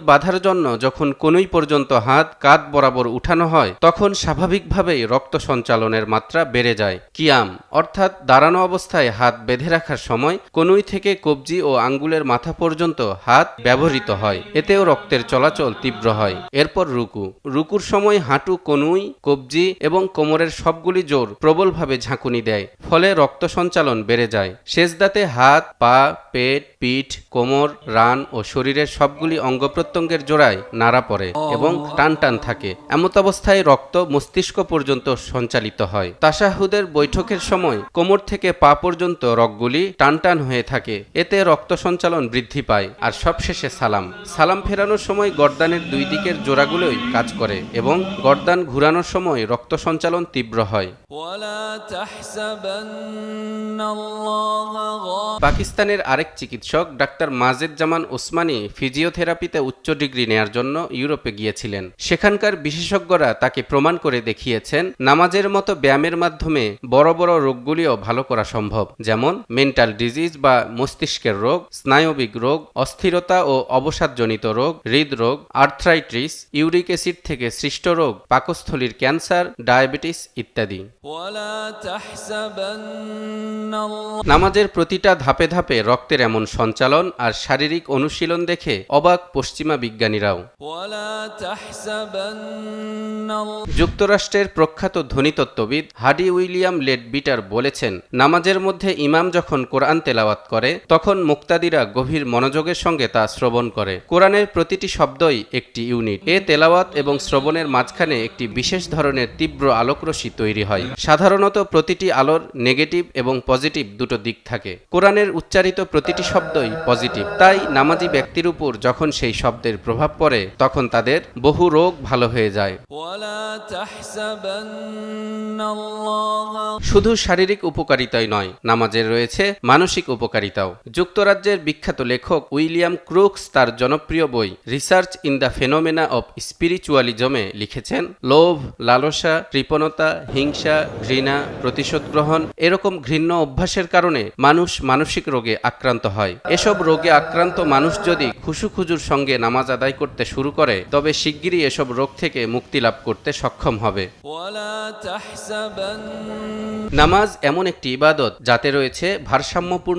বাধার জন্য যখন কনুই পর্যন্ত হাত কাঁধ বরাবর উঠানো হয় তখন স্বাভাবিকভাবেই রক্ত সঞ্চালনের মাত্রা বেড়ে যায়। কিয়াম অর্থাৎ দাঁড়ানো অবস্থায় হাত বেঁধে রাখার সময় কনুই থেকে কবজি ও আঙ্গুলের মাথা পর্যন্ত হাত ব্যবহৃত হয়, এতেও রক্তের চলাচল তীব্র হয়। এরপর রুকুর সময় হাঁটু, কনুই, কবজি এবং কোমরের সবগুলি জোর প্রবলভাবে ঝাঁকুনি দেয়, ফলে রক্ত সঞ্চালন বেড়ে যায়। সেজদাতে হাত, পা, পেট, পিঠ, কোমর, রান ও শরীরের সবগুলি অঙ্গ প্রত্যঙ্গের জোড়ায় নাড়া পড়ে এবং টান থাকে। এমত অবস্থায় রক্ত মস্তিষ্ক পর্যন্ত সঞ্চালিত হয়। তাশাহুদের বৈঠকের সময় কোমর থেকে পা পর্যন্ত রগগুলি টান হয়ে থাকে, এতে রক্ত সঞ্চালন বৃদ্ধি পায়। আর সবশেষে সালাম ফেরানোর সময় গর্দানের দুই দিকের জোড়াগুলোই কাজ করে এবং গর্দান ঘুরানোর সময় রক্ত সঞ্চালন তীব্র হয়। পাকিস্তানের আরেক চিকিৎসক ডাক্তার মাজেদ জামান ওসমানী ফিজিওথেরাপিতে উচ্চ ডিগ্রি নেয়ার জন্য ইউরোপে গিয়েছিলেন। সেখানকার বিশেষজ্ঞরা তাকে প্রমাণ করে দেখিয়েছেন নামাজের মতো ব্যায়ামের মাধ্যমে বড় বড় রোগগুলিও ভালো করা সম্ভব, যেমন মেন্টাল ডিজিজ বা মস্তিষ্কের রোগ, স্নায়বিক রোগ, অস্থিরতা ও অবসাদজনিত রোগ, হৃদরোগ, আর্থ্রাইটিস, ইউরিক অ্যাসিড থেকে সৃষ্ট রোগ, পাকস্থলীর ক্যান্সার, ডায়াবেটিস ইত্যাদি। নামাজের প্রতিটা ধাপে ধাপে রক্তের এমন সঞ্চালন আর শারীরিক অনুশীলন দেখে অবাক পশ্চিমা বিজ্ঞানীরাও। যুক্তরাষ্ট্রের প্রখ্যাত ধ্বনিতত্ত্ববিদ হাডি উইলিয়াম লেডবিটার বলেছেন, নামাজের মধ্যে ইমাম যখন কোরআন তেলাওয়াত করে তখন মুক্তাদিরা গভীর মনোযোগের সঙ্গে তা শ্রবণ করে। কোরআনের প্রতিটি শব্দই একটি ইউনিট। এ তেলাওয়াত এবং শ্রবণের মাঝখানে একটি বিশেষ ধরনের তীব্র আলোকরশ্মি তৈরি হয়। সাধারণত প্রতিটি আলোর নেগেটিভ এবং পজিটিভ দুটো দিক থাকে। কোরআনের উচ্চারিত প্রতিটি শব্দই পজিটিভ, তাই নামাজি ব্যক্তির উপর যখন সেই শব্দের প্রভাব পড়ে তখন তাদের বহু রোগ ভালো হয়ে যায়। শুধু শারীরিক উপকারিতাই নয়, নামাজের রয়েছে মানসিক উপকারিতাও। যুক্তরাজ্যের বিখ্যাত লেখক উইলিয়াম ক্রুকস তার জনপ্রিয় বই research in the phenomena of স্পিরিচুয়ালিজমে লিখেছেন, লোভ, লালসা, কৃপণতা, হিংসা, ঘৃণা, প্রতিশোধ গ্রহণ এরকম ঘৃণ্য অভ্যাসের কারণে মানুষ মানসিক রোগে আক্রান্ত হয়। এসব রোগে আক্রান্ত মানুষ যদি খুশুখুজুর সঙ্গে নামাজ আদায় করতে শুরু করে তবে শিগগিরই এসব রোগ থেকে মুক্তি লাভ করতে সক্ষম হবে। নামাজ এমন একটি ইবাদত যাতে রয়েছে ভারসাম্যপূর্ণ